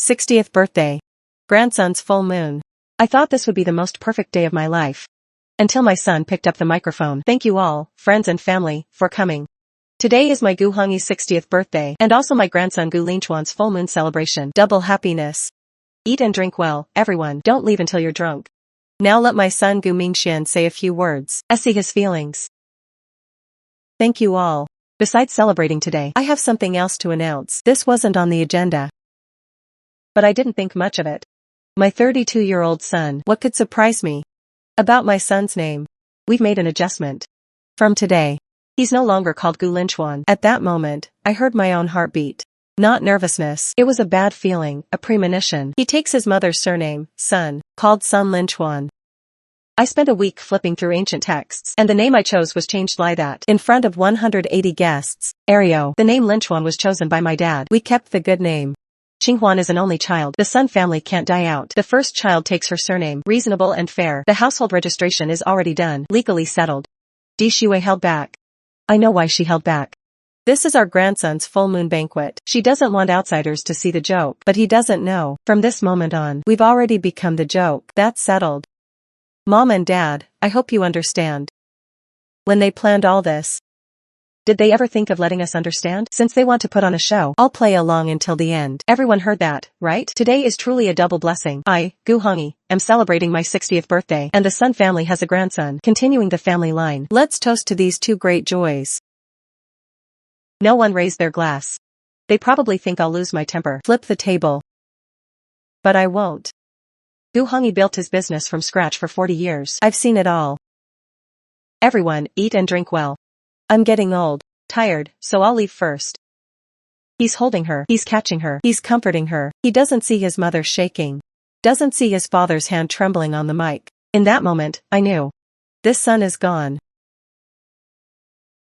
60th birthday. Grandson's full moon. I thought this would be the most perfect day of my life. Until my son picked up the microphone. Thank you all, friends and family, for coming. Today is my Gu Hongyi's 60th birthday and also my grandson Gu Linchuan's full moon celebration. Double happiness. Eat and drink well, everyone. Don't leave until you're drunk. Now let my son Gu Mingxian say a few words. See his feelings. Thank you all. Besides celebrating today, I have something else to announce. This wasn't on the agenda, but I didn't think much of it. My 32-year-old son. What could surprise me? About my son's name. We've made an adjustment. From today, he's no longer called Gu Linchuan. At that moment, I heard my own heartbeat. Not nervousness. It was a bad feeling, a premonition. He takes his mother's surname, Sun, called Sun Linchuan. I spent a week flipping through ancient texts, and the name I chose was changed like that. In front of 180 guests. Ario. The name Linchuan was chosen by my dad. We kept the good name. Qinghuan is an only child. The Sun family can't die out. The first child takes her surname. Reasonable and fair. The household registration is already done. Legally settled. Di Shui held back. I know why she held back. This is our grandson's full moon banquet. She doesn't want outsiders to see the joke, but he doesn't know. From this moment on, we've already become the joke. That's settled. Mom and Dad, I hope you understand. When they planned all this, did they ever think of letting us understand? Since they want to put on a show, I'll play along until the end. Everyone heard that, right? Today is truly a double blessing. I, Gu Hongyi, am celebrating my 60th birthday, and the Sun family has a grandson, continuing the family line. Let's toast to these two great joys. No one raised their glass. They probably think I'll lose my temper. Flip the table. But I won't. Gu Hongyi built his business from scratch for 40 years. I've seen it all. Everyone, eat and drink well. I'm getting old, tired, so I'll leave first. He's holding her, he's catching her, he's comforting her. He doesn't see his mother shaking. Doesn't see his father's hand trembling on the mic. In that moment, I knew. This son is gone.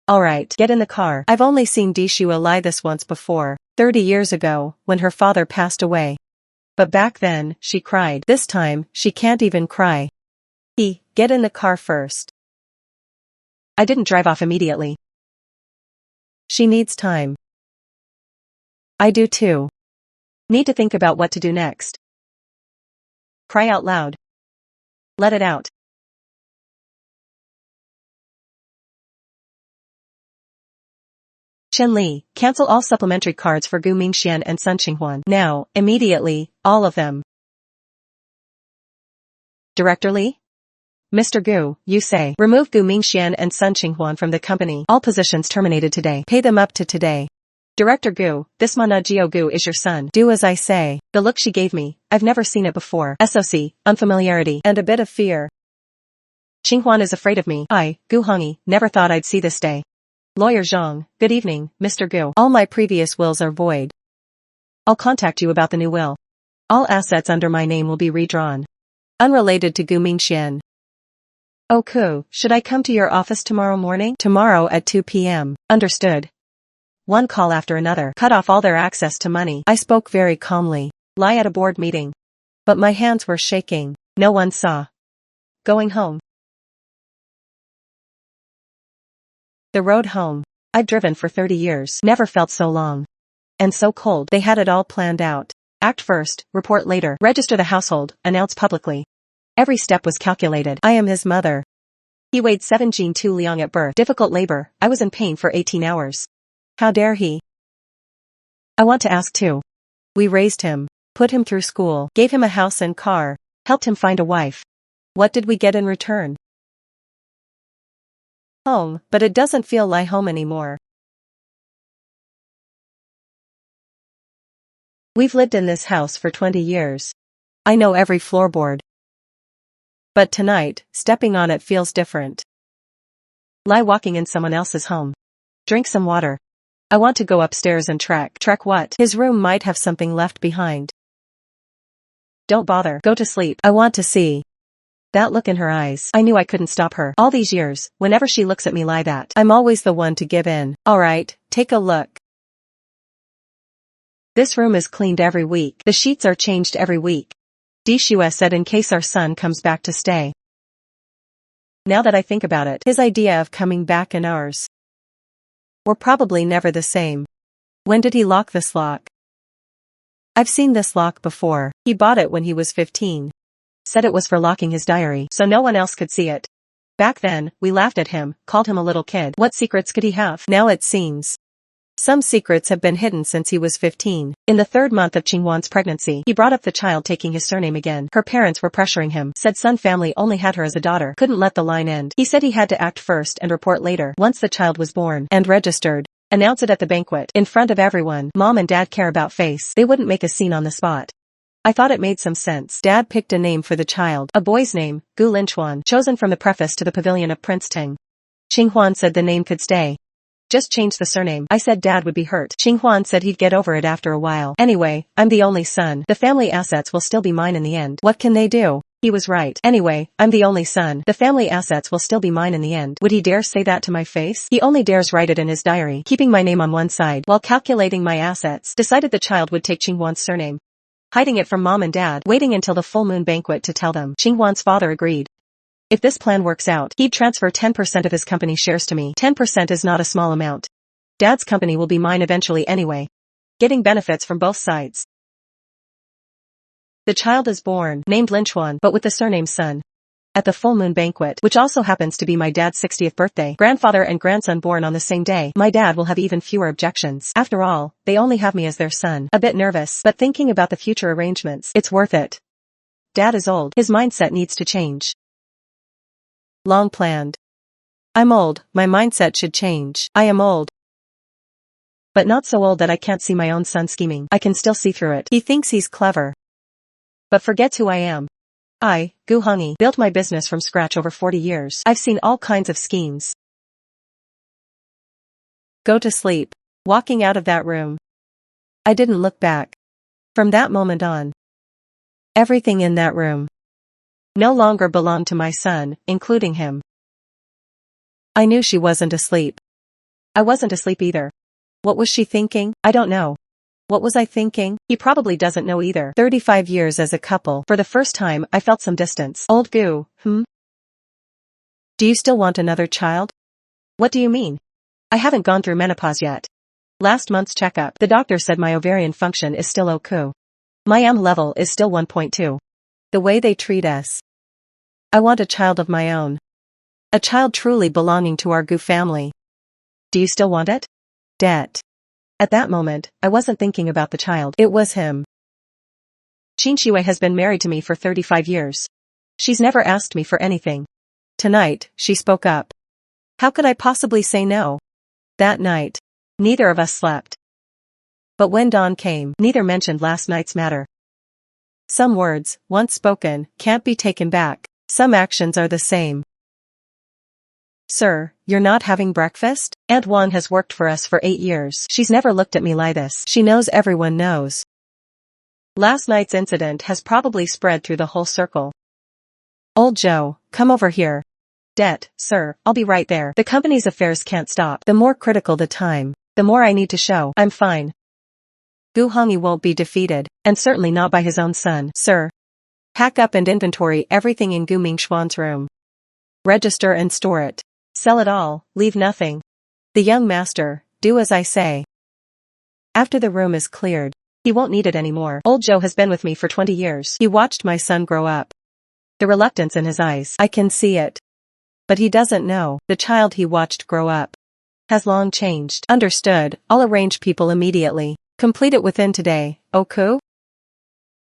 Alright, get in the car. I've only seen Di Shui lie this once before, 30 years ago, when her father passed away. But back then, she cried. This time, she can't even cry. Get in the car first. I didn't drive off immediately. She needs time. I do too. Need to think about what to do next. Cry out loud. Let it out. Chen Li, cancel all supplementary cards for Gu Mingxian and Sun Qinghuan. Now, immediately, all of them. Director Li? Mr. Gu, you say. Remove Gu Mingxian and Sun Qinghuan from the company. All positions terminated today. Pay them up to today. Director Gu, this Mana Jiao Gu is your son. Do as I say. The look she gave me, I've never seen it before. SOC, unfamiliarity, and a bit of fear. Qinghuan is afraid of me. I, Gu Hongyi, never thought I'd see this day. Lawyer Zhang, good evening, Mr. Gu. All my previous wills are void. I'll contact you about the new will. All assets under my name will be redrawn. Unrelated to Gu Mingxian. Oh Ku, should I come to your office tomorrow morning? Tomorrow at 2 p.m. Understood. One call after another cut off all their access to money. I spoke very calmly. Lie at a board meeting. But my hands were shaking. No one saw. Going home. The road home. I've driven for 30 years. Never felt so long. And so cold. They had it all planned out. Act first, report later. Register the household, announce publicly. Every step was calculated. I am his mother. He weighed 7 Jin 2 Liang at birth. Difficult labor. I was in pain for 18 hours. How dare he? I want to ask too. We raised him, put him through school, gave him a house and car, helped him find a wife. What did we get in return? Home, but it doesn't feel like home anymore. We've lived in this house for 20 years. I know every floorboard. But tonight, stepping on it feels different. Lie walking in someone else's home. Drink some water. I want to go upstairs and track. Track what? His room might have something left behind. Don't bother. Go to sleep. I want to see. That look in her eyes. I knew I couldn't stop her. All these years, whenever she looks at me like that, I'm always the one to give in. Alright, take a look. This room is cleaned every week. The sheets are changed every week. Di Shui said in case our son comes back to stay. Now that I think about it, his idea of coming back and ours were probably never the same. When did he lock this lock? I've seen this lock before. He bought it when he was 15. Said it was for locking his diary so no one else could see it. Back then, we laughed at him, called him a little kid. What secrets could he have? Now it seems some secrets have been hidden since he was 15. In the 3rd month of Qinghuan's pregnancy, he brought up the child taking his surname again. Her parents were pressuring him, said Sun family only had her as a daughter, couldn't let the line end. He said he had to act first and report later. Once the child was born and registered, announce it at the banquet, in front of everyone. Mom and Dad care about face. They wouldn't make a scene on the spot. I thought it made some sense. Dad picked a name for the child, a boy's name, Gu Linchuan, chosen from the preface to the pavilion of Prince Ting. Qinghuan said the name could stay. Just change the surname. I said Dad would be hurt. Qinghuan said he'd get over it after a while. Anyway, I'm the only son. The family assets will still be mine in the end. What can they do? He was right. Anyway, I'm the only son. The family assets will still be mine in the end. Would he dare say that to my face? He only dares write it in his diary, keeping my name on one side while calculating my assets. Decided the child would take Qinghuan's surname, hiding it from Mom and Dad, waiting until the full moon banquet to tell them. Qinghuan's father agreed. If this plan works out, he'd transfer 10% of his company shares to me. 10% is not a small amount. Dad's company will be mine eventually anyway. Getting benefits from both sides. The child is born, named Linchuan, but with the surname Sun. At the full moon banquet, which also happens to be my dad's 60th birthday, grandfather and grandson born on the same day, my dad will have even fewer objections. After all, they only have me as their son. A bit nervous, but thinking about the future arrangements, it's worth it. Dad is old. His mindset needs to change. Long planned. I'm old, my mindset should change. I am old. But not so old that I can't see my own son scheming. I can still see through it. He thinks he's clever, but forgets who I am. I, Gu Hongyi, built my business from scratch over 40 years. I've seen all kinds of schemes. Go to sleep. Walking out of that room, I didn't look back. From that moment on, everything in that room no longer belonged to my son, including him. I knew she wasn't asleep. I wasn't asleep either. What was she thinking? I don't know. What was I thinking? He probably doesn't know either. 35 years as a couple. For the first time, I felt some distance. Old Gu, Do you still want another child? What do you mean? I haven't gone through menopause yet. Last month's checkup, the doctor said my ovarian function is still OK. My M level is still 1.2. The way they treat us. I want a child of my own. A child truly belonging to our Gu family. Do you still want it? Debt. At that moment, I wasn't thinking about the child. It was him. Qin Shui has been married to me for 35 years. She's never asked me for anything. Tonight, she spoke up. How could I possibly say no? That night, neither of us slept. But when dawn came, neither mentioned last night's matter. Some words, once spoken, can't be taken back. Some actions are the same. Sir, you're not having breakfast? Aunt Wang has worked for us for 8 years. She's never looked at me like this. She knows everyone knows. Last night's incident has probably spread through the whole circle. Old Joe, come over here. Debt, sir, I'll be right there. The company's affairs can't stop. The more critical the time, the more I need to show I'm fine. Gu Hongyi won't be defeated, and certainly not by his own son. Sir, pack up and inventory everything in Gu Mingxuan's room. Register and store it. Sell it all, leave nothing. The young master, do as I say. After the room is cleared, he won't need it anymore. Old Joe has been with me for 20 years. He watched my son grow up. The reluctance in his eyes, I can see it. But he doesn't know, the child he watched grow up has long changed. Understood, I'll arrange people immediately. Complete it within today, Oku?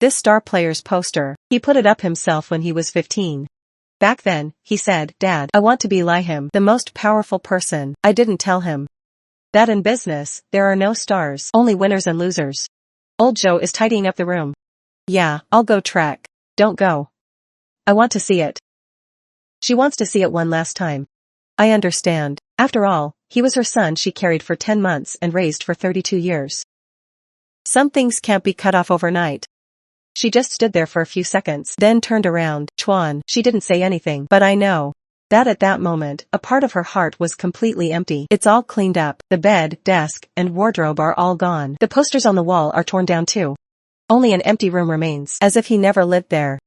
This star player's poster, he put it up himself when he was 15. Back then, he said, Dad, I want to be like him, the most powerful person. I didn't tell him that in business, there are no stars, only winners and losers. Old Joe is tidying up the room. Yeah, I'll go track. Don't go. I want to see it. She wants to see it one last time. I understand. After all, he was her son she carried for 10 months and raised for 32 years. Some things can't be cut off overnight. She just stood there for a few seconds, then turned around. Chuan, she didn't say anything, but I know that at that moment, a part of her heart was completely empty. It's all cleaned up. The bed, desk, and wardrobe are all gone. The posters on the wall are torn down too. Only an empty room remains, as if he never lived there.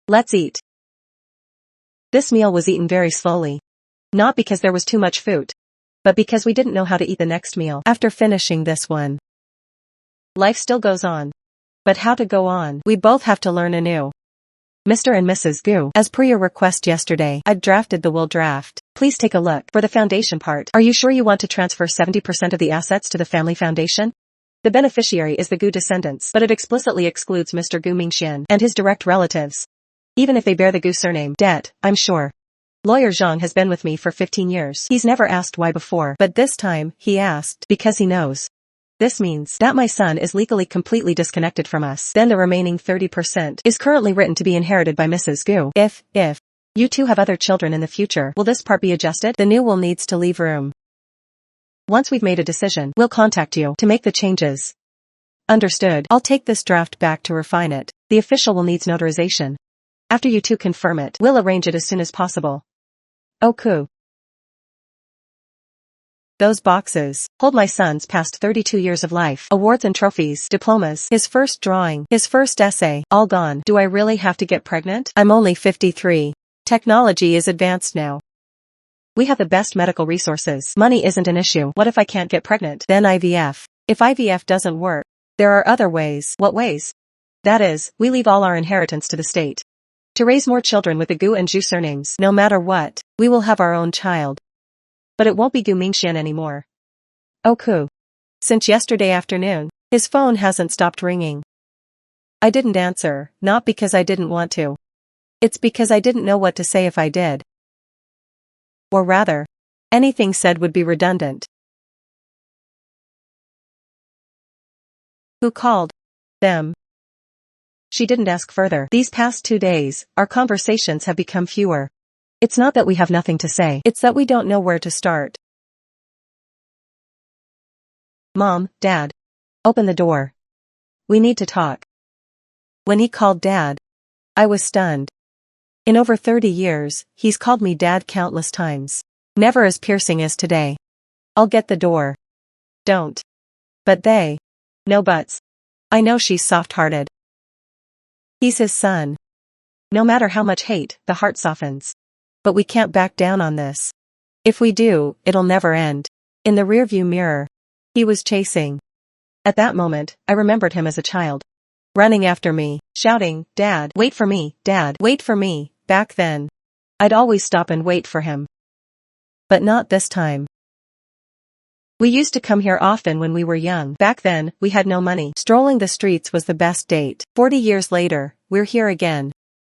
Let's eat. This meal was eaten very slowly. Not because there was too much food, but because we didn't know how to eat the next meal after finishing this one. Life still goes on. But how to go on? We both have to learn anew. Mr. and Mrs. Gu, as per your request yesterday, I've drafted the will draft. Please take a look. For the foundation part, are you sure you want to transfer 70% of the assets to the family foundation? The beneficiary is the Gu descendants, but it explicitly excludes Mr. Gu Mingxian and his direct relatives. Even if they bear the Gu surname, debt, I'm sure. Lawyer Zhang has been with me for 15 years. He's never asked why before, but this time, he asked, because he knows. This means that my son is legally completely disconnected from us. Then the remaining 30% is currently written to be inherited by Mrs. Gu. If you two have other children in the future, will this part be adjusted? The new will needs to leave room. Once we've made a decision, we'll contact you to make the changes. Understood. I'll take this draft back to refine it. The official will needs notarization. After you two confirm it, we'll arrange it as soon as possible. Okay. Those boxes hold my son's past 32 years of life, awards and trophies, diplomas, his first drawing, his first essay, all gone. Do I really have to get pregnant? I'm only 53. Technology is advanced now. We have the best medical resources. Money isn't an issue. What if I can't get pregnant? Then IVF. If IVF doesn't work, there are other ways. What ways? That is, we leave all our inheritance to the state. To raise more children with the Gu and Zhu surnames. No matter what, we will have our own child. But it won't be Gu Mingxian anymore. Okay. Since yesterday afternoon, his phone hasn't stopped ringing. I didn't answer, not because I didn't want to. It's because I didn't know what to say if I did. Or rather, anything said would be redundant. Who called? Them. She didn't ask further. These past 2 days, our conversations have become fewer. It's not that we have nothing to say, it's that we don't know where to start. Mom, Dad. Open the door. We need to talk. When he called Dad, I was stunned. In over 30 years, he's called me Dad countless times. Never as piercing as today. I'll get the door. Don't. But they. No buts. I know she's soft-hearted. He's his son. No matter how much hate, the heart softens. But we can't back down on this. If we do, it'll never end. In the rearview mirror, he was chasing. At that moment, I remembered him as a child. Running after me, shouting, Dad, wait for me, Dad, wait for me. Back then, I'd always stop and wait for him. But not this time. We used to come here often when we were young. Back then, we had no money. Strolling the streets was the best date. 40 years later, we're here again.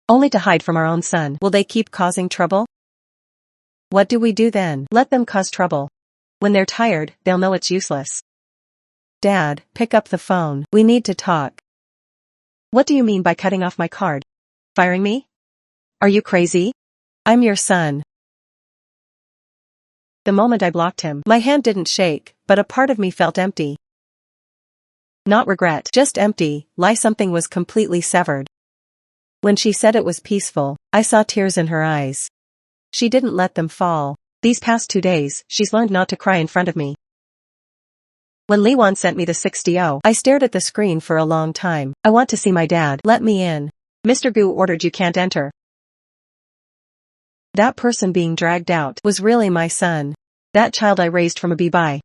Only to hide from our own son. Will they keep causing trouble? What do we do then? Let them cause trouble. When they're tired, they'll know it's useless. Dad, pick up the phone. We need to talk. What do you mean by cutting off my card? Firing me? Are you crazy? I'm your son. The moment I blocked him, my hand didn't shake, but a part of me felt empty. Not regret, just empty, like something was completely severed. When she said it was peaceful, I saw tears in her eyes. She didn't let them fall. These past 2 days, she's learned not to cry in front of me. When Li Wan sent me the 60-0, I stared at the screen for a long time. I want to see my dad. Let me in. Mr. Gu ordered you can't enter. That person being dragged out was really my son. That child I raised from a baby.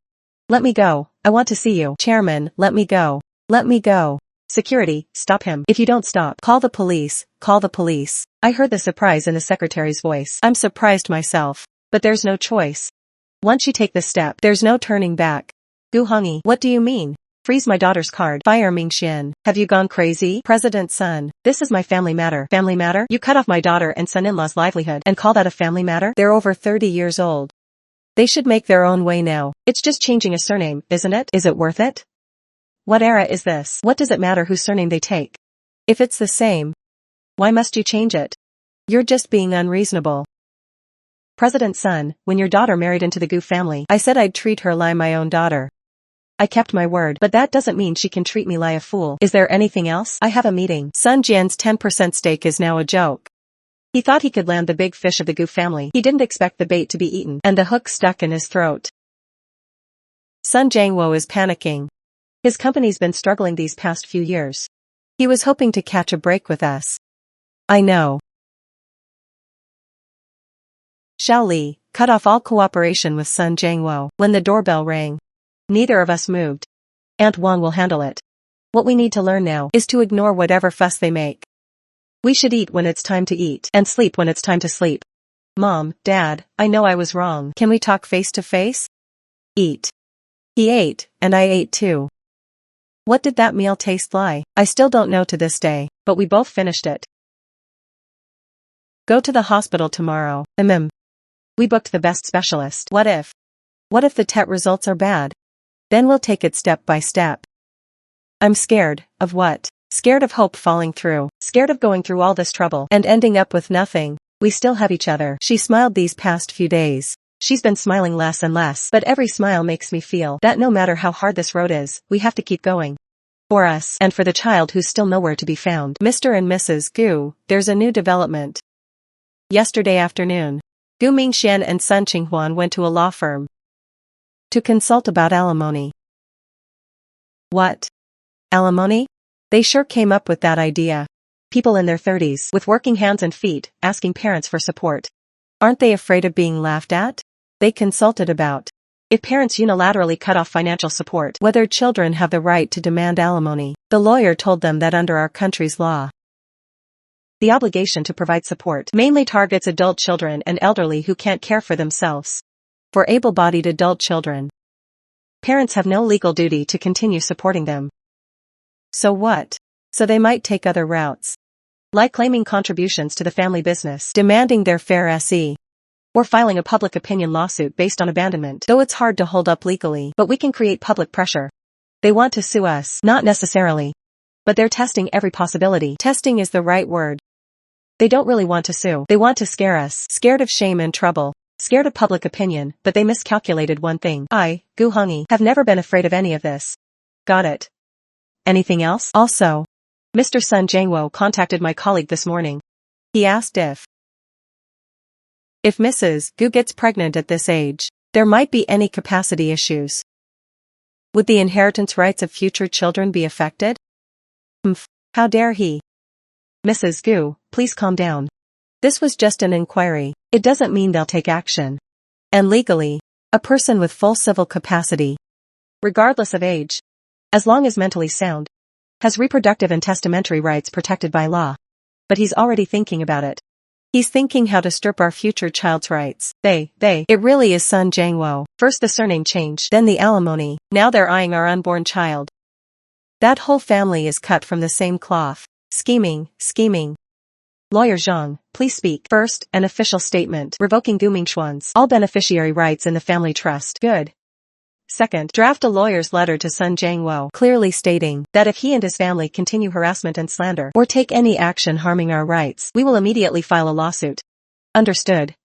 Let me go. I want to see you. Chairman, let me go. Let me go. Security, stop him. If you don't stop, call the police. Call the police. I heard the surprise in the secretary's voice. I'm surprised myself. But there's no choice. Once you take this step, there's no turning back. Gu Hongyi, what do you mean? Freeze my daughter's card. Fire Mingxian. Have you gone crazy? President's son. This is my family matter. Family matter? You cut off my daughter and son-in-law's livelihood and call that a family matter? They're over 30 years old. They should make their own way now. It's just changing a surname, isn't it? Is it worth it? What era is this? What does it matter whose surname they take? If it's the same, why must you change it? You're just being unreasonable. President's son, when your daughter married into the Gu family, I said I'd treat her like my own daughter. I kept my word, but that doesn't mean she can treat me like a fool. Is there anything else? I have a meeting. Sun Jian's 10% stake is now a joke. He thought he could land the big fish of the Gu family. He didn't expect the bait to be eaten, and the hook stuck in his throat. Sun Jiangwo is panicking. His company's been struggling these past few years. He was hoping to catch a break with us. I know. Xiao Li, cut off all cooperation with Sun Jiangwo. When the doorbell rang, neither of us moved. Aunt Wang will handle it. What we need to learn now is to ignore whatever fuss they make. We should eat when it's time to eat and sleep when it's time to sleep. Mom, Dad, I know I was wrong. Can we talk face to face? Eat. He ate, and I ate too. What did that meal taste like? I still don't know to this day, but we both finished it. Go to the hospital tomorrow. We booked the best specialist. What if the test results are bad? Then we'll take it step by step. I'm scared. Of what? Scared of hope falling through. Scared of going through all this trouble and ending up with nothing. We still have each other. She smiled these past few days. She's been smiling less and less, but every smile makes me feel that no matter how hard this road is, we have to keep going. For us, and for the child who's still nowhere to be found. Mr. and Mrs. Gu, there's a new development. Yesterday afternoon, Gu Mingxian and Sun Qinghuan went to a law firm to consult about alimony. What? Alimony? They sure came up with that idea. People in their 30s, with working hands and feet, asking parents for support. Aren't they afraid of being laughed at? They consulted about if parents unilaterally cut off financial support, whether children have the right to demand alimony. The lawyer told them that under our country's law, the obligation to provide support mainly targets adult children and elderly who can't care for themselves. For able-bodied adult children, parents have no legal duty to continue supporting them. So what? So they might take other routes, like claiming contributions to the family business, demanding their fair se, or filing a public opinion lawsuit based on abandonment. Though it's hard to hold up legally, but we can create public pressure. They want to sue us, not necessarily, but they're testing every possibility. Testing is the right word. They don't really want to sue. They want to scare us, scared of shame and trouble, scared of public opinion, but they miscalculated one thing. I, Gu Hongyi, have never been afraid of any of this. Got it. Anything else? Also, Mr. Sun Jiangwo contacted my colleague this morning. He asked if Mrs. Gu gets pregnant at this age, there might be any capacity issues. Would the inheritance rights of future children be affected? How dare he? Mrs. Gu, please calm down. This was just an inquiry. It doesn't mean they'll take action. And legally, a person with full civil capacity, regardless of age, as long as mentally sound, has reproductive and testamentary rights protected by law. But he's already thinking about it. He's thinking how to strip our future child's rights. It really is Sun Jiangwo. First the surname change, then the alimony. Now they're eyeing our unborn child. That whole family is cut from the same cloth. Scheming. Lawyer Zhang, please speak. First, an official statement revoking Gu Mingxuan's all beneficiary rights in the family trust. Good. Second, draft a lawyer's letter to Sun Jiangwo, clearly stating that if he and his family continue harassment and slander or take any action harming our rights, we will immediately file a lawsuit. Understood.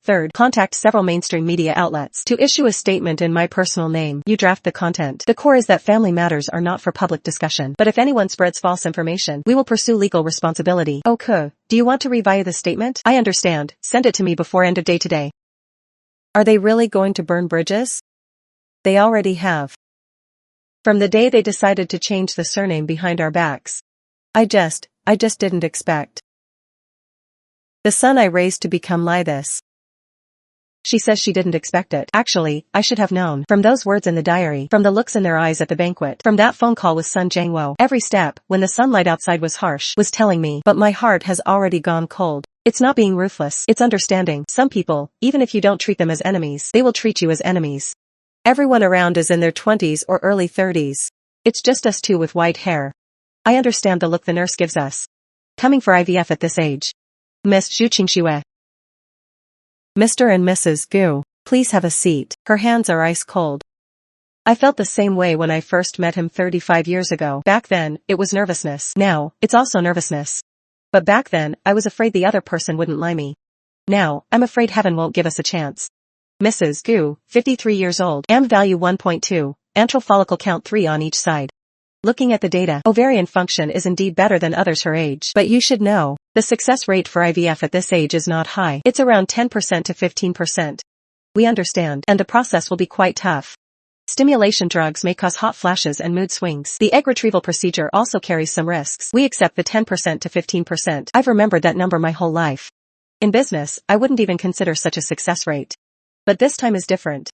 Third, contact several mainstream media outlets to issue a statement in my personal name. You draft the content. The core is that family matters are not for public discussion, but if anyone spreads false information, we will pursue legal responsibility. Okay, do you want to revise the statement? I understand. Send it to me before end of day today. Are they really going to burn bridges? They already have. From the day they decided to change the surname behind our backs. I just didn't expect the son I raised to become like this. She says she didn't expect it. Actually, I should have known. From those words in the diary, from the looks in their eyes at the banquet, from that phone call with Sun Jiangwo, every step, when the sunlight outside was harsh, was telling me, but my heart has already gone cold. It's not being ruthless, it's understanding. Some people, even if you don't treat them as enemies, they will treat you as enemies. Everyone around is in their 20s or early 30s. It's just us two with white hair. I understand the look the nurse gives us. Coming for IVF at this age. Miss Zhu Qingxue. Mr. and Mrs. Gu, please have a seat. Her hands are ice cold. I felt the same way when I first met him 35 years ago. Back then, it was nervousness. Now, it's also nervousness. But back then, I was afraid the other person wouldn't lie me. Now, I'm afraid heaven won't give us a chance. Mrs. Gu, 53 years old, AM value 1.2, antral follicle count 3 on each side. Looking at the data, ovarian function is indeed better than others her age. But you should know, the success rate for IVF at this age is not high. It's around 10% to 15%. We understand, and the process will be quite tough. Stimulation drugs may cause hot flashes and mood swings. The egg retrieval procedure also carries some risks. We accept the 10% to 15%. I've remembered that number my whole life. In business, I wouldn't even consider such a success rate. But this time is different.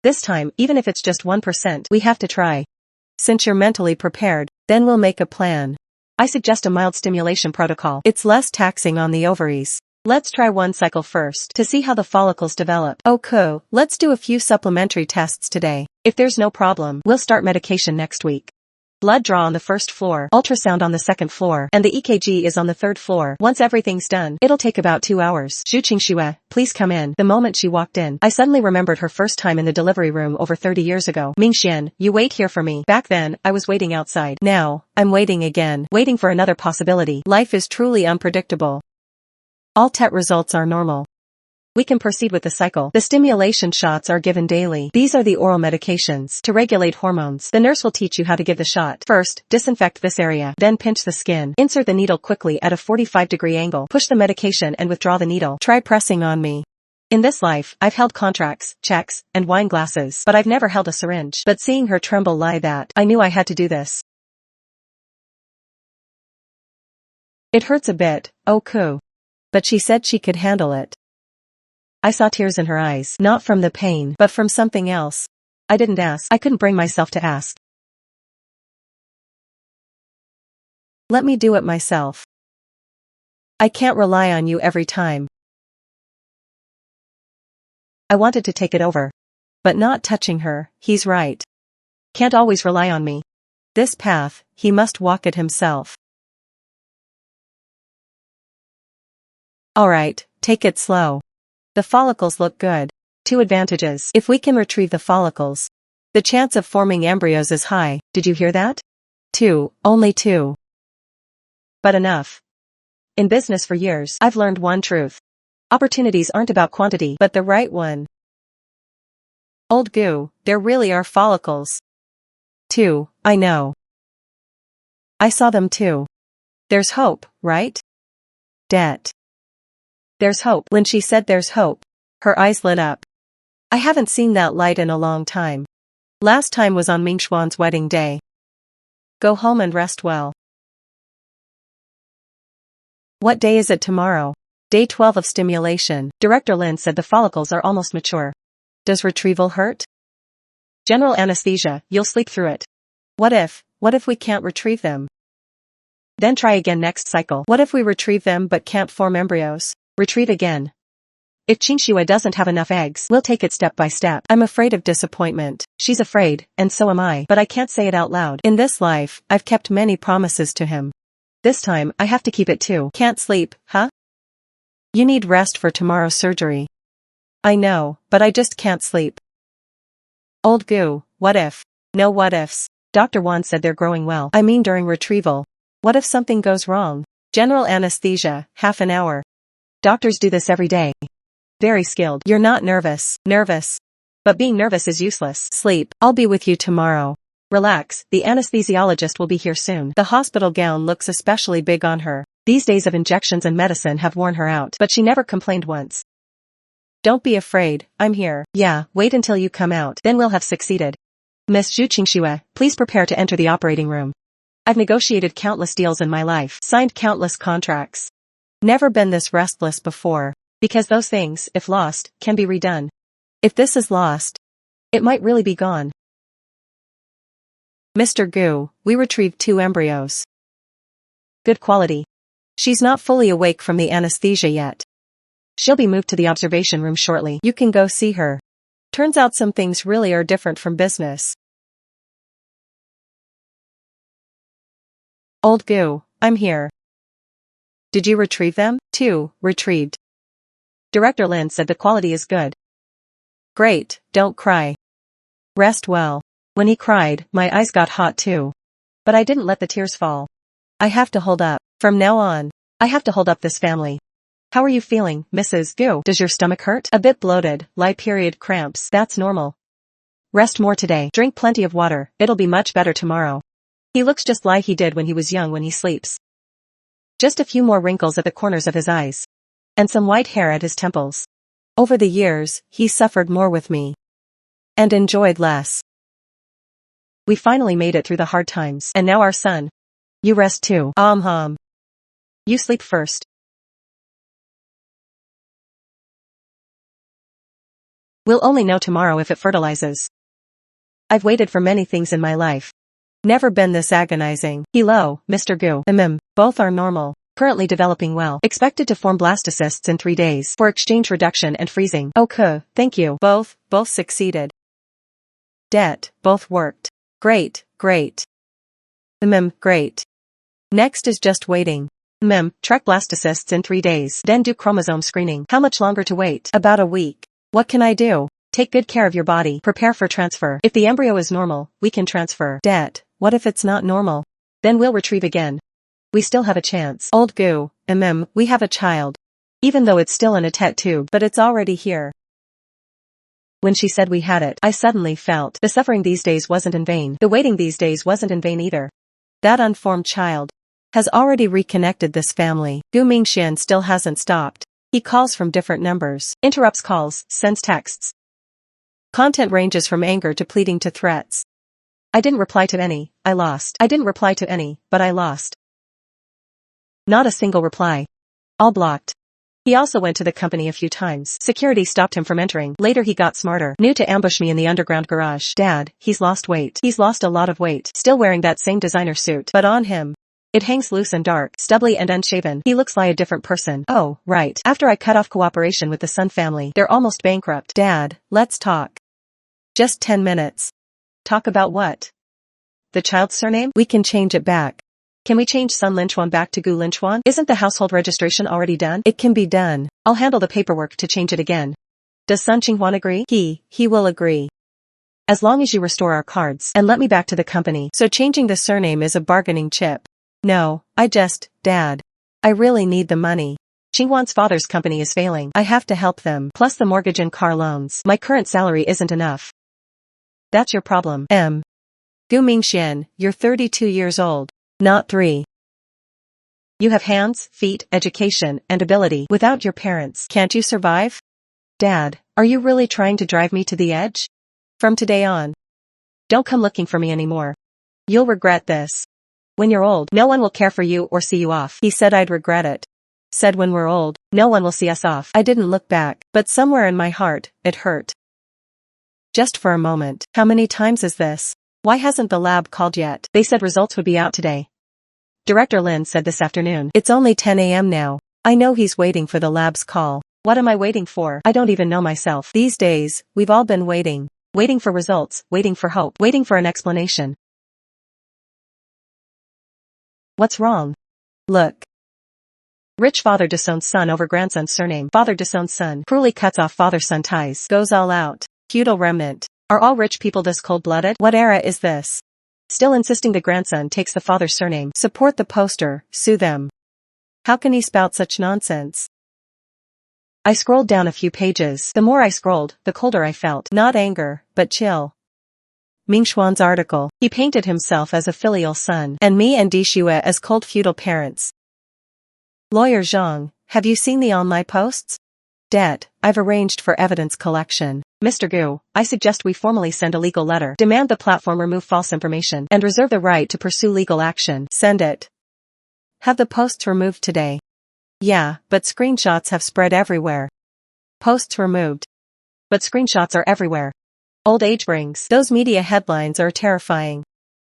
This time, even if it's just 1%, we have to try. Since you're mentally prepared, Then we'll make a plan. I suggest a mild stimulation protocol. It's less taxing on the ovaries. Let's try one cycle first to see how the follicles develop. Okay, let's do a few supplementary tests today. If there's no problem, we'll start medication next week. Blood draw on the first floor, ultrasound on the second floor, and the EKG is on the third floor. Once everything's done, it'll take about 2 hours. Zhu Qingxue, please come in. The moment she walked in, I suddenly remembered her first time in the delivery room over 30 years ago. Mingxian, you wait here for me. Back then, I was waiting outside. Now, I'm waiting again, waiting for another possibility. Life is truly unpredictable. All TET results are normal. We can proceed with the cycle. The stimulation shots are given daily. These are the oral medications to regulate hormones. The nurse will teach you how to give the shot. First, disinfect this area, then pinch the skin. Insert the needle quickly at a 45-degree angle. Push the medication and withdraw the needle. Try pressing on me. In this life, I've held contracts, checks, and wine glasses, but I've never held a syringe. But seeing her tremble like that, I knew I had to do this. It hurts a bit, okay. But she said she could handle it. I saw tears in her eyes, not from the pain, but from something else. I didn't ask. I couldn't bring myself to ask. Let me do it myself. I can't rely on you every time. I wanted to take it over. But not touching her, he's right. Can't always rely on me. This path, he must walk it himself. Alright, take it slow. The follicles look good. 2 advantages. If we can retrieve the follicles, the chance of forming embryos is high. Did you hear that? 2, only 2. But enough. In business for years, I've learned one truth. Opportunities aren't about quantity, but the right one. Old goo, there really are follicles. 2, I know. I saw them too. There's hope, right? Det. There's hope. When she said there's hope, her eyes lit up. I haven't seen that light in a long time. Last time was on Mingxuan's wedding day. Go home and rest well. What day is it tomorrow? Day 12 of stimulation. Director Lin said the follicles are almost mature. Does retrieval hurt? General anesthesia, you'll sleep through it. What if we can't retrieve them? Then try again next cycle. What if we retrieve them but can't form embryos? Retrieve again. If Qingxue doesn't have enough eggs, we'll take it step by step. I'm afraid of disappointment. She's afraid, and so am I. But I can't say it out loud. In this life, I've kept many promises to him. This time, I have to keep it too. Can't sleep, huh? You need rest for tomorrow's surgery. I know, but I just can't sleep. Old goo, what if? No what ifs. Dr. Wan said they're growing well. I mean during retrieval. What if something goes wrong? General anesthesia, half an hour. Doctors do this every day. Very skilled. You're not nervous. Nervous. But being nervous is useless. Sleep. I'll be with you tomorrow. Relax, the anesthesiologist will be here soon. The hospital gown looks especially big on her. These days of injections and medicine have worn her out, but she never complained once. Don't be afraid, I'm here. Yeah, wait until you come out, then we'll have succeeded. Miss Zhu Qingxue, please prepare to enter the operating room. I've negotiated countless deals in my life, signed countless contracts. Never been this restless before, because those things, if lost, can be redone. If this is lost, it might really be gone. Mr. Gu, we retrieved 2 embryos. Good quality. She's not fully awake from the anesthesia yet. She'll be moved to the observation room shortly. You can go see her. Turns out some things really are different from business. Old Gu, I'm here. Did you retrieve them? 2, retrieved. Director Lin said the quality is good. Great, don't cry. Rest well. When he cried, my eyes got hot too. But I didn't let the tears fall. I have to hold up. From now on, I have to hold up this family. How are you feeling, Mrs. Gu? Does your stomach hurt? A bit bloated, period cramps. That's normal. Rest more today. Drink plenty of water. It'll be much better tomorrow. He looks just like he did when he was young when he sleeps. Just a few more wrinkles at the corners of his eyes. And some white hair at his temples. Over the years, he suffered more with me. And enjoyed less. We finally made it through the hard times. And now our son. You rest too. You sleep first. We'll only know tomorrow if it fertilizes. I've waited for many things in my life. Never been this agonizing. Hello, Mr. Gu. Both are normal. Currently developing well. Expected to form blastocysts in 3 days. For exchange reduction and freezing. Okay, thank you. Both succeeded. Both worked. Great. Great. Next is just waiting. Track blastocysts in 3 days. Then do chromosome screening. How much longer to wait? About a week. What can I do? Take good care of your body. Prepare for transfer. If the embryo is normal, we can transfer. What if it's not normal? Then we'll retrieve again. We still have a chance. Old Gu, we have a child. Even though it's still in a test tube, but it's already here. When she said we had it, I suddenly felt the suffering these days wasn't in vain. The waiting these days wasn't in vain either. That unformed child has already reconnected this family. Gu Mingxian still hasn't stopped. He calls from different numbers, interrupts calls, sends texts. Content ranges from anger to pleading to threats. I didn't reply to any, I lost. I didn't reply to any, but I lost. Not a single reply. All blocked. He also went to the company a few times. Security stopped him from entering. Later he got smarter. Knew to ambush me in the underground garage. Dad, he's lost weight. He's lost a lot of weight. Still wearing that same designer suit. But on him, it hangs loose and dark, stubbly and unshaven. He looks like a different person. Oh, right. After I cut off cooperation with the Sun family, they're almost bankrupt. Dad, let's talk. Just 10 minutes. Talk about what? The child's surname? We can change it back. Can we change Sun Linchuan back to Gu Linchuan? Isn't the household registration already done? It can be done. I'll handle the paperwork to change it again. Does Sun Qinghuan agree? He will agree. As long as you restore our cards and let me back to the company. So changing the surname is a bargaining chip. No, Dad. I really need the money. Qinghuan's father's company is failing. I have to help them. Plus the mortgage and car loans. My current salary isn't enough. That's your problem. Gu Mingxian, you're 32 years old. Not 3. You have hands, feet, education, and ability. Without your parents, can't you survive? Dad, are you really trying to drive me to the edge? From today on, don't come looking for me anymore. You'll regret this. When you're old, no one will care for you or see you off. He said I'd regret it. Said when we're old, no one will see us off. I didn't look back, but somewhere in my heart, it hurt. Just for a moment. How many times is this? Why hasn't the lab called yet? They said results would be out today. Director Lin said this afternoon. It's only 10 a.m. now. I know he's waiting for the lab's call. What am I waiting for? I don't even know myself. These days, we've all been waiting. Waiting for results, waiting for hope, waiting for an explanation. What's wrong? Look. Rich father disowns son over grandson's surname. Father disowns son. Cruelly cuts off father-son ties. Goes all out. Feudal remnant. Are all rich people this cold-blooded? What era is this? Still insisting the grandson takes the father's surname. Support the poster, sue them. How can he spout such nonsense? I scrolled down a few pages. The more I scrolled, the colder I felt. Not anger, but chill. Mingxuan's article. He painted himself as a filial son, and me and Di Xue as cold feudal parents. Lawyer Zhang, have you seen the online posts? I've arranged for evidence collection. Mr. Gu, I suggest we formally send a legal letter. Demand the platform remove false information and reserve the right to pursue legal action. Send it. Have the posts removed today. Yeah, but screenshots have spread everywhere. Posts removed. But screenshots are everywhere. Old age brings. Those media headlines are terrifying.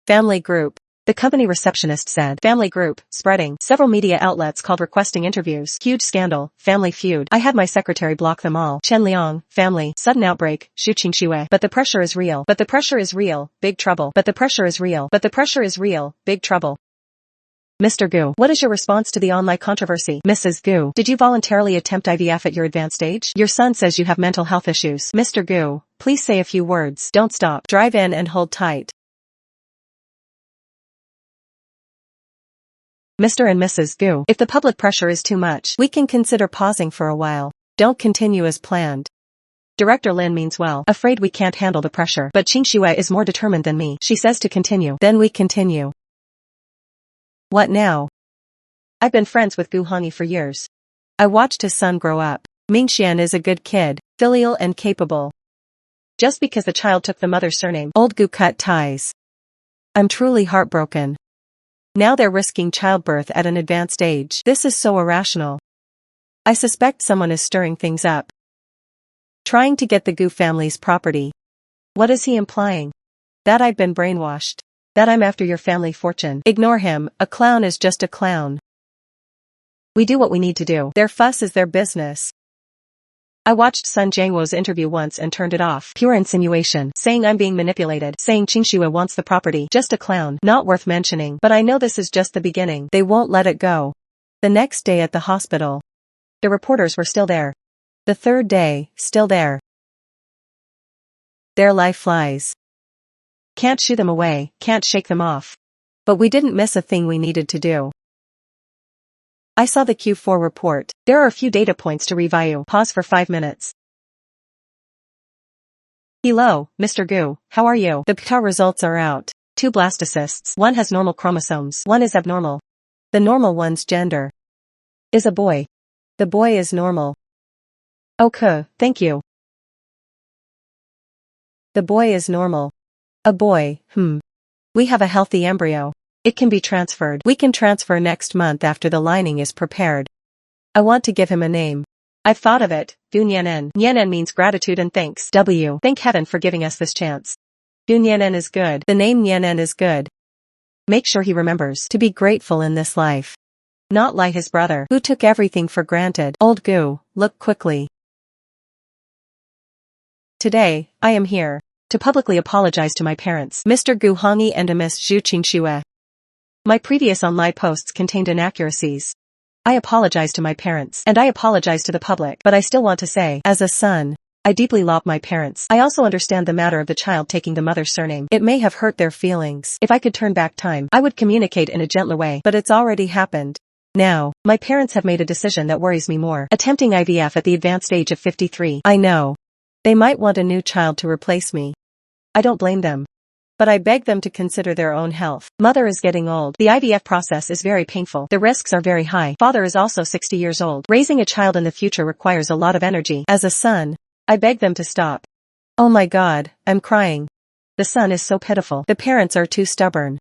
Family group. The company receptionist said. Family group, spreading. Several media outlets called requesting interviews. Huge scandal, family feud. I had my secretary block them all. Chen Liang, family, sudden outbreak, Xu Qingxue. But the pressure is real. But the pressure is real, big trouble. But the pressure is real. But the pressure is real, big trouble. Mr. Gu, what is your response to the online controversy? Mrs. Gu, did you voluntarily attempt IVF at your advanced age? Your son says you have mental health issues. Mr. Gu, please say a few words. Don't stop. Drive in and hold tight. Mr. and Mrs. Gu, if the public pressure is too much, we can consider pausing for a while. Don't continue as planned. Director Lin means well. Afraid we can't handle the pressure. But Qingxue is more determined than me. She says to continue. Then we continue. What now? I've been friends with Gu Hongyi for years. I watched his son grow up. Mingxian is a good kid, filial and capable. Just because the child took the mother's surname, old Gu cut ties. I'm truly heartbroken. Now they're risking childbirth at an advanced age. This is so irrational. I suspect someone is stirring things up. Trying to get the Gu family's property. What is he implying? That I've been brainwashed. That I'm after your family fortune. Ignore him, a clown is just a clown. We do what we need to do. Their fuss is their business. I watched Sun Jianguo's interview once and turned it off. Pure insinuation. Saying I'm being manipulated. Saying Qingxue wants the property. Just a clown. Not worth mentioning. But I know this is just the beginning. They won't let it go. The next day at the hospital. The reporters were still there. The third day, still there. Their life flies. Can't shoo them away, can't shake them off. But we didn't miss a thing we needed to do. I saw the Q4 report. There are a few data points to review. Pause for 5 minutes. Hello, Mr. Gu, how are you? The PTA results are out. 2 blastocysts. One has normal chromosomes. One is abnormal. The normal one's gender is a boy. The boy is normal. Okay, thank you. The boy is normal. A boy, We have a healthy embryo. It can be transferred. We can transfer next month after the lining is prepared. I want to give him a name. I've thought of it, Gu Nianen. Nianen means gratitude and thanks. Thank heaven for giving us this chance. Gu Nianen is good. The name Nianen is good. Make sure he remembers to be grateful in this life. Not like his brother, who took everything for granted. Old Gu, look quickly. Today, I am here to publicly apologize to my parents, Mr. Gu Hongyi and Miss Zhu Qingxue. My previous online posts contained inaccuracies. I apologize to my parents, and I apologize to the public, but I still want to say, as a son, I deeply love my parents. I also understand the matter of the child taking the mother's surname. It may have hurt their feelings. If I could turn back time, I would communicate in a gentler way, but it's already happened. Now, my parents have made a decision that worries me more. Attempting IVF at the advanced age of 53. I know. They might want a new child to replace me. I don't blame them. But I beg them to consider their own health. Mother is getting old. The IVF process is very painful. The risks are very high. Father is also 60 years old. Raising a child in the future requires a lot of energy. As a son, I beg them to stop. Oh my God, I'm crying. The son is so pitiful. The parents are too stubborn.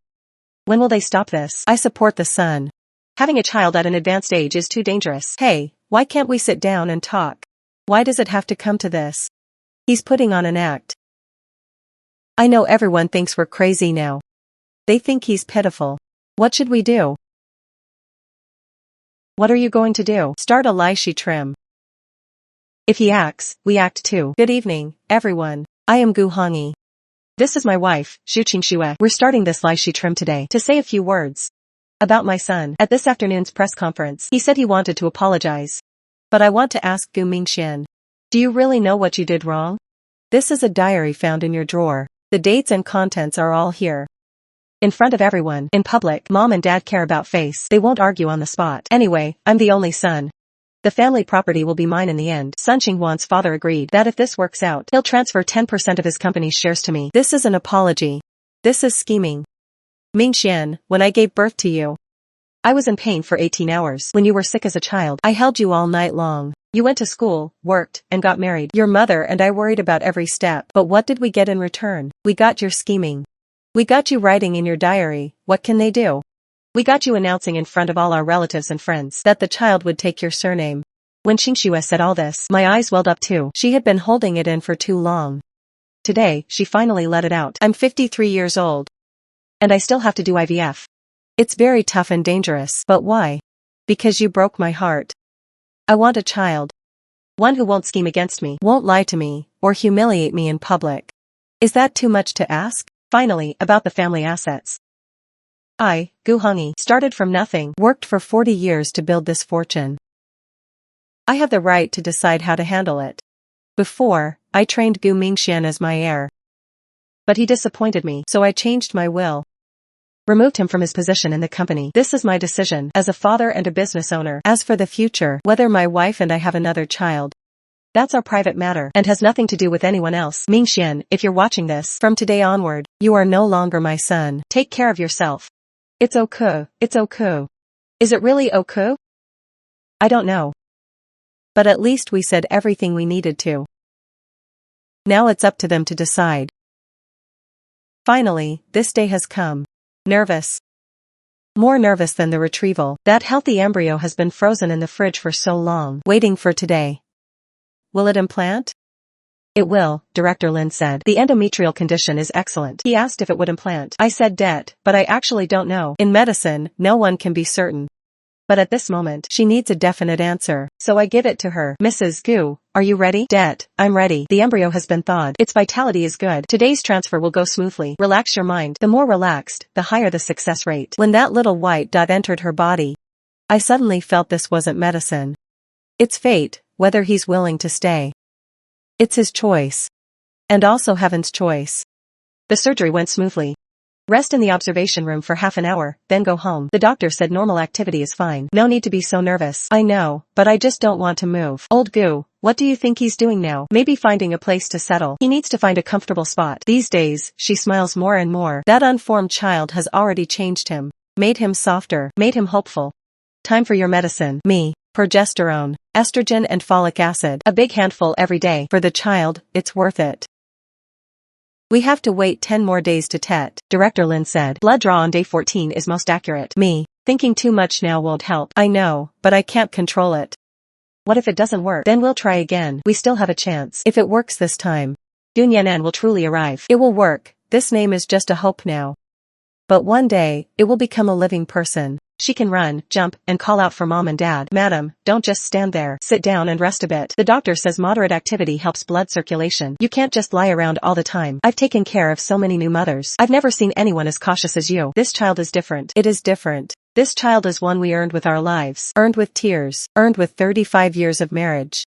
When will they stop this? I support the son. Having a child at an advanced age is too dangerous. Hey, why can't we sit down and talk? Why does it have to come to this? He's putting on an act. I know everyone thinks we're crazy now. They think he's pitiful. What should we do? What are you going to do? Start a lie she trim. If he acts, we act too. Good evening, everyone. I am Gu Hongyi. This is my wife, Zhu Qingxue. We're starting this lie she trim today to say a few words about my son. At this afternoon's press conference, he said he wanted to apologize. But I want to ask Gu Mingxian. Do you really know what you did wrong? This is a diary found in your drawer. The dates and contents are all here. In front of everyone, in public, mom and dad care about face. They won't argue on the spot. Anyway, I'm the only son. The family property will be mine in the end. Sun Qingwan's father agreed that if this works out, he'll transfer 10% of his company's shares to me. This is an apology. This is scheming. Mingxian, when I gave birth to you, I was in pain for 18 hours. When you were sick as a child, I held you all night long. You went to school, worked, and got married. Your mother and I worried about every step. But what did we get in return? We got your scheming. We got you writing in your diary. What can they do? We got you announcing in front of all our relatives and friends that the child would take your surname. When Qingxue said all this, my eyes welled up too. She had been holding it in for too long. Today, she finally let it out. I'm 53 years old. And I still have to do IVF. It's very tough and dangerous. But why? Because you broke my heart. I want a child. One who won't scheme against me, won't lie to me, or humiliate me in public. Is that too much to ask? Finally, about the family assets. I, Gu Hongyi, started from nothing, worked for 40 years to build this fortune. I have the right to decide how to handle it. Before, I trained Gu Mingxian as my heir. But he disappointed me, so I changed my will. Removed him from his position in the company. This is my decision, as a father and a business owner. As for the future, whether my wife and I have another child, that's our private matter, and has nothing to do with anyone else. Mingxian, if you're watching this, from today onward, you are no longer my son. Take care of yourself. It's okay. It's okay. Is it really okay? I don't know. But at least we said everything we needed to. Now it's up to them to decide. Finally, this day has come. Nervous. More nervous than the retrieval. That healthy embryo has been frozen in the fridge for so long, waiting for today. Will it implant? It will, Director Lin said. The endometrial condition is excellent. He asked if it would implant. I said det, but I actually don't know. In medicine, no one can be certain. But at this moment, she needs a definite answer. So I give it to her. Mrs. Gu, are you ready? Det, I'm ready. The embryo has been thawed. Its vitality is good. Today's transfer will go smoothly. Relax your mind. The more relaxed, the higher the success rate. When that little white dot entered her body, I suddenly felt this wasn't medicine. It's fate, whether he's willing to stay. It's his choice. And also heaven's choice. The surgery went smoothly. Rest in the observation room for half an hour, then go home. The doctor said normal activity is fine. No need to be so nervous. I know, but I just don't want to move. Old Gu, what do you think he's doing now? Maybe finding a place to settle. He needs to find a comfortable spot. These days, she smiles more and more. That unformed child has already changed him. Made him softer. Made him hopeful. Time for your medicine. Me. Progesterone, estrogen and folic acid. A big handful every day. For the child, it's worth it. We have to wait 10 more days to TET, Director Lin said. Blood draw on day 14 is most accurate. Me. Thinking too much now won't help. I know, but I can't control it. What if it doesn't work? Then we'll try again. We still have a chance. If it works this time, Dunyanan will truly arrive. It will work. This name is just a hope now. But one day, it will become a living person. She can run, jump, and call out for mom and dad. Madam, don't just stand there. Sit down and rest a bit. The doctor says moderate activity helps blood circulation. You can't just lie around all the time. I've taken care of so many new mothers. I've never seen anyone as cautious as you. This child is different. It is different. This child is one we earned with our lives. Earned with tears. Earned with 35 years of marriage.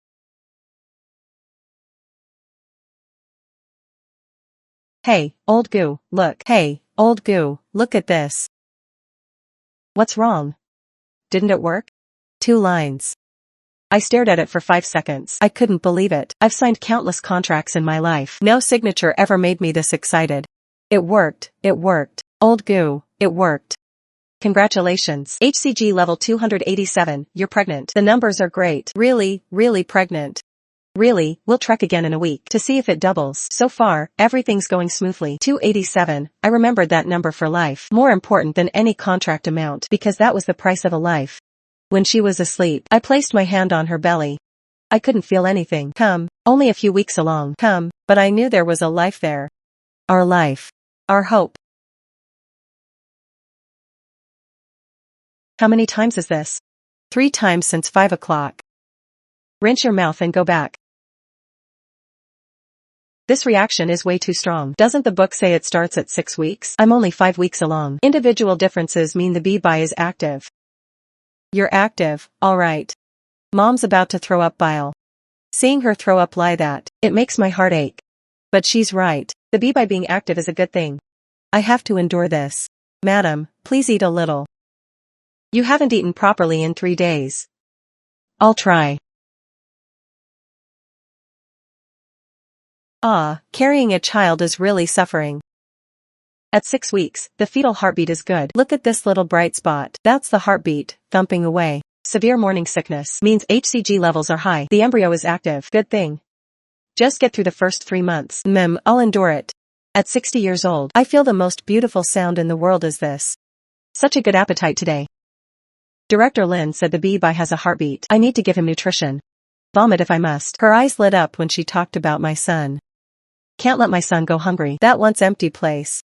Hey, old Gu, look. Hey, old Gu, look at this. What's wrong? Didn't it work? 2 lines. I stared at it for 5 seconds. I couldn't believe it. I've signed countless contracts in my life. No signature ever made me this excited. It worked. It worked. Old Gu, it worked. Congratulations. HCG level 287, you're pregnant. The numbers are great. Really, really pregnant. Really, we'll check again in a week to see if it doubles. So far, everything's going smoothly. 287, I remembered that number for life. More important than any contract amount because that was the price of a life. When she was asleep, I placed my hand on her belly. I couldn't feel anything. Only a few weeks along. But I knew there was a life there. Our life. Our hope. How many times is this? 3 times since 5 o'clock. Rinse your mouth and go back. This reaction is way too strong. Doesn't the book say it starts at 6 weeks? I'm only 5 weeks along. Individual differences mean the B-bi is active. You're active, alright. Mom's about to throw up bile. Seeing her throw up like that, it makes my heart ache. But she's right. The B-bi being active is a good thing. I have to endure this. Madam, please eat a little. You haven't eaten properly in 3 days. I'll try. Carrying a child is really suffering. At 6 weeks, the fetal heartbeat is good. Look at this little bright spot. That's the heartbeat, thumping away. Severe morning sickness means HCG levels are high. The embryo is active. Good thing. Just get through the first 3 months. I'll endure it. At 60 years old, I feel the most beautiful sound in the world is this. Such a good appetite today. Director Lin said the B-bi has a heartbeat. I need to give him nutrition. Vomit if I must. Her eyes lit up when she talked about my son. Can't let my son go hungry. That once empty place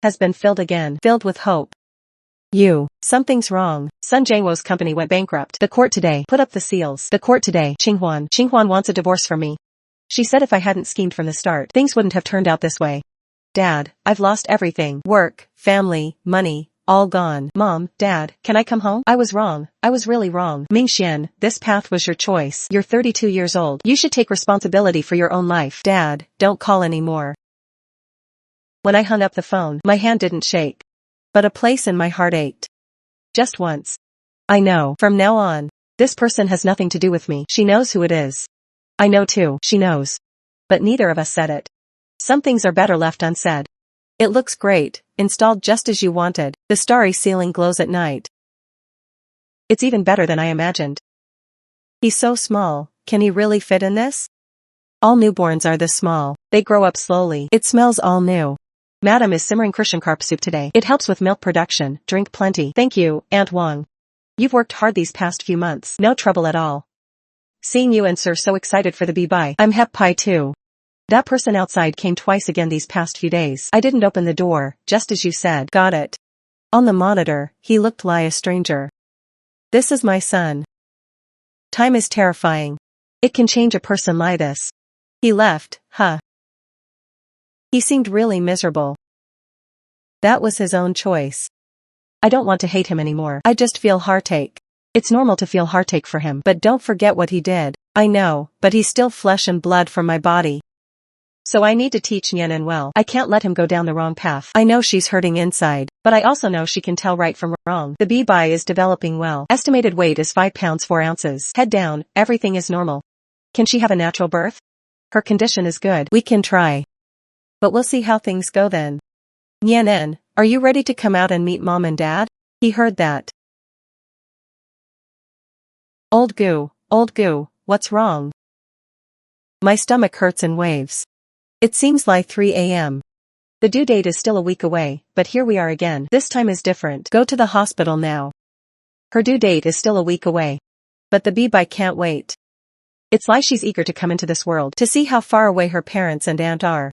has been filled again. Filled with hope. Something's wrong. Sun Jiangwo's company went bankrupt. The court today. Put up the seals. The court today. Qinghuan wants a divorce from me. She said if I hadn't schemed from the start, things wouldn't have turned out this way. Dad, I've lost everything. Work, family, money, all gone. Mom, Dad, can I come home? I was wrong. I was really wrong. Mingxian, this path was your choice. You're 32 years old. You should take responsibility for your own life. Dad, don't call anymore. When I hung up the phone, my hand didn't shake. But a place in my heart ached. Just once. I know. From now on, this person has nothing to do with me. She knows who it is. I know too. She knows. But neither of us said it. Some things are better left unsaid. It looks great, installed just as you wanted. The starry ceiling glows at night. It's even better than I imagined. He's so small, can he really fit in this? All newborns are this small. They grow up slowly. It smells all new. Madam is simmering Christian carp soup today. It helps with milk production. Drink plenty. Thank you, Aunt Wang. You've worked hard these past few months. No trouble at all. Seeing you and Sir so excited for the B-bi. I'm happy too. That person outside came twice again these past few days. I didn't open the door, just as you said. Got it. On the monitor, he looked like a stranger. This is my son. Time is terrifying. It can change a person like this. He left, huh? He seemed really miserable. That was his own choice. I don't want to hate him anymore. I just feel heartache. It's normal to feel heartache for him, but don't forget what he did. I know, but he's still flesh and blood from my body. So I need to teach Nianen well. I can't let him go down the wrong path. I know she's hurting inside, but I also know she can tell right from wrong. The B-Bai is developing well. Estimated weight is 5 pounds 4 ounces. Head down, everything is normal. Can she have a natural birth? Her condition is good. We can try. But we'll see how things go then. Nianen, are you ready to come out and meet mom and dad? He heard that. Old Goo, what's wrong? My stomach hurts in waves. It seems like 3 a.m. The due date is still a week away, but here we are again. This time is different. Go to the hospital now. Her due date is still a week away. But the B-Bai can't wait. It's like she's eager to come into this world, to see how far away her parents and aunt are.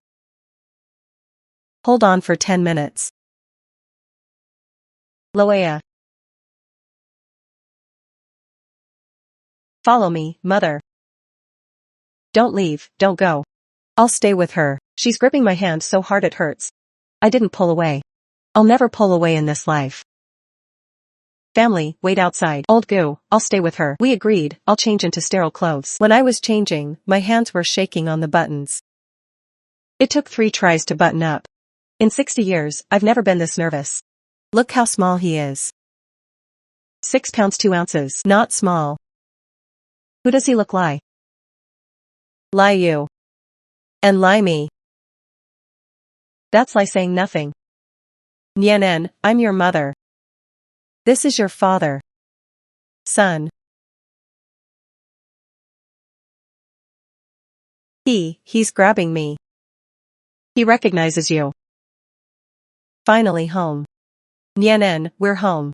Hold on for 10 minutes. Loea. Follow me, mother. Don't leave, don't go. I'll stay with her. She's gripping my hand so hard it hurts. I didn't pull away. I'll never pull away in this life. Family, wait outside. Old Goo, I'll stay with her. We agreed, I'll change into sterile clothes. When I was changing, my hands were shaking on the buttons. It took 3 tries to button up. In 60 years, I've never been this nervous. Look how small he is. 6 pounds 2 ounces. Not small. Who does he look like? Lie you. And lie me. That's like saying nothing. Nianen, I'm your mother. This is your father. Son. He's grabbing me. He recognizes you. Finally home. Nianen, we're home.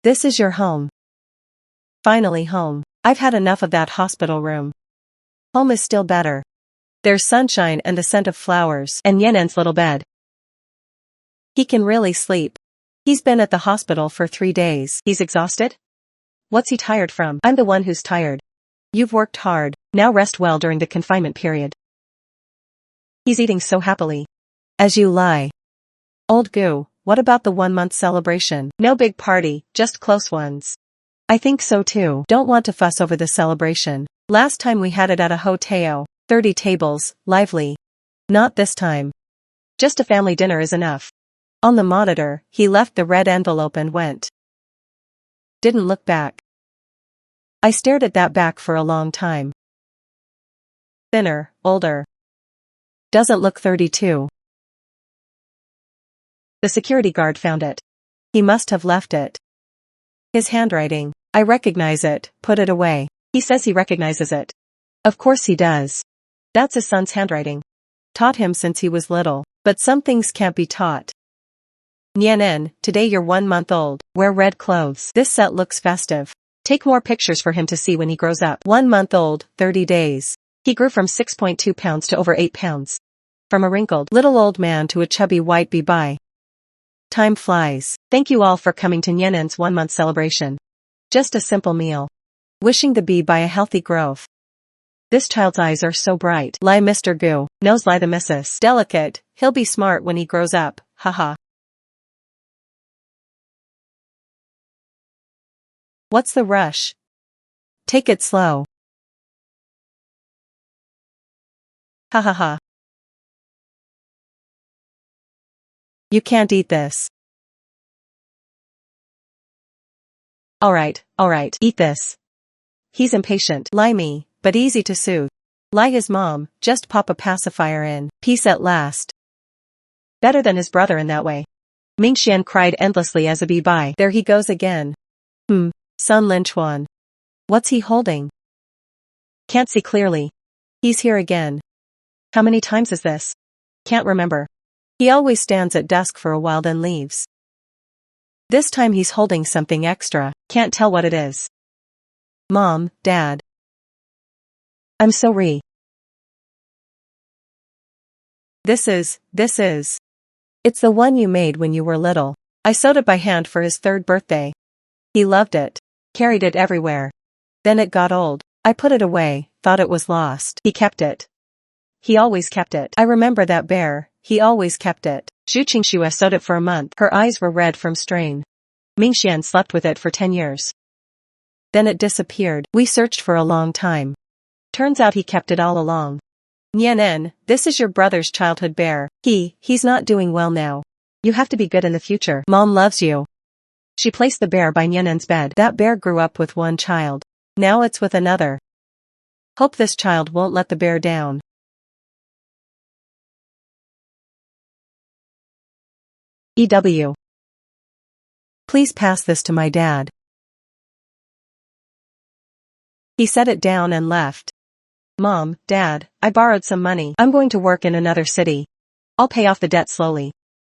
This is your home. Finally home. I've had enough of that hospital room. Home is still better. There's sunshine and the scent of flowers and Nianen's little bed. He can really sleep. He's been at the hospital for 3 days. He's exhausted? What's he tired from? I'm the one who's tired. You've worked hard, now rest well during the confinement period. He's eating so happily. As you lie. Old Goo, what about the 1-month celebration? No big party, just close ones. I think so too. Don't want to fuss over the celebration. Last time we had it at a hotel, 30 tables, lively. Not this time. Just a family dinner is enough. On the monitor, he left the red envelope and went. Didn't look back. I stared at that back for a long time. Thinner, older. Doesn't look 32. The security guard found it. He must have left it. His handwriting. I recognize it, put it away. He says he recognizes it. Of course he does. That's his son's handwriting. Taught him since he was little, but some things can't be taught. Nianen, today you're 1 month old. Wear red clothes. This set looks festive. Take more pictures for him to see when he grows up. 1 month old, 30 days. He grew from 6.2 pounds to over 8 pounds. From a wrinkled little old man to a chubby white B-Bai. Time flies. Thank you all for coming to Nianen's 1-month celebration. Just a simple meal. Wishing the B-Bai a healthy growth. This child's eyes are so bright. Lie Mr. Goo. Nose lie the missus. Delicate, he'll be smart when he grows up, haha. What's the rush? Take it slow. Ha ha ha. You can't eat this. Alright, eat this. He's impatient. Lie me, but easy to soothe. Lie his mom, just pop a pacifier in. Peace at last. Better than his brother in that way. Mingxian cried endlessly as a B-Bai. There he goes again. Sun Linchuan. What's he holding? Can't see clearly. He's here again. How many times is this? Can't remember. He always stands at dusk for a while then leaves. This time he's holding something extra, can't tell what it is. Mom, Dad. I'm sorry. This is. It's the one you made when you were little. I sewed it by hand for his 3rd birthday. He loved it. Carried it everywhere. Then it got old. I put it away, thought it was lost. He kept it. He always kept it. I remember that bear, he always kept it. Zhu Qingxue sewed it for a month. Her eyes were red from strain. Mingxian slept with it for 10 years. Then it disappeared. We searched for a long time. Turns out he kept it all along. Nianen, this is your brother's childhood bear. He's not doing well now. You have to be good in the future. Mom loves you. She placed the bear by Nianen's bed. That bear grew up with one child. Now it's with another. Hope this child won't let the bear down. EW. Please pass this to my dad. He set it down and left. Mom, Dad, I borrowed some money. I'm going to work in another city. I'll pay off the debt slowly.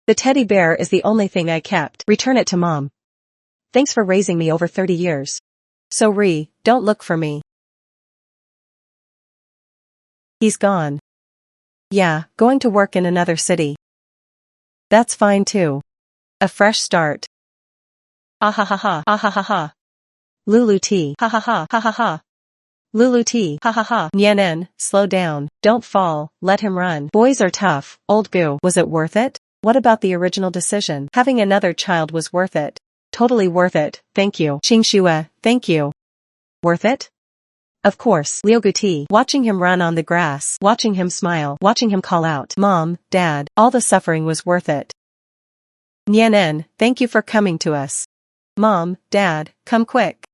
The teddy bear is the only thing I kept. Return it to Mom. Thanks for raising me over 30 years. So don't look for me. He's gone. Yeah, going to work in another city. That's fine too. A fresh start. Ah ha ha ha, ah ha ha ha. Lulu T, ha ha ha, ha ha ha. Lulu T, ha ha ha. Nianen, slow down, don't fall, let him run. Boys are tough, old goo. Was it worth it? What about the original decision? Having another child was worth it. Totally worth it, thank you. Qingxue, thank you. Worth it? Of course. Liu Guti, watching him run on the grass, watching him smile, watching him call out, Mom, Dad, all the suffering was worth it. Nianen, thank you for coming to us. Mom, Dad, come quick.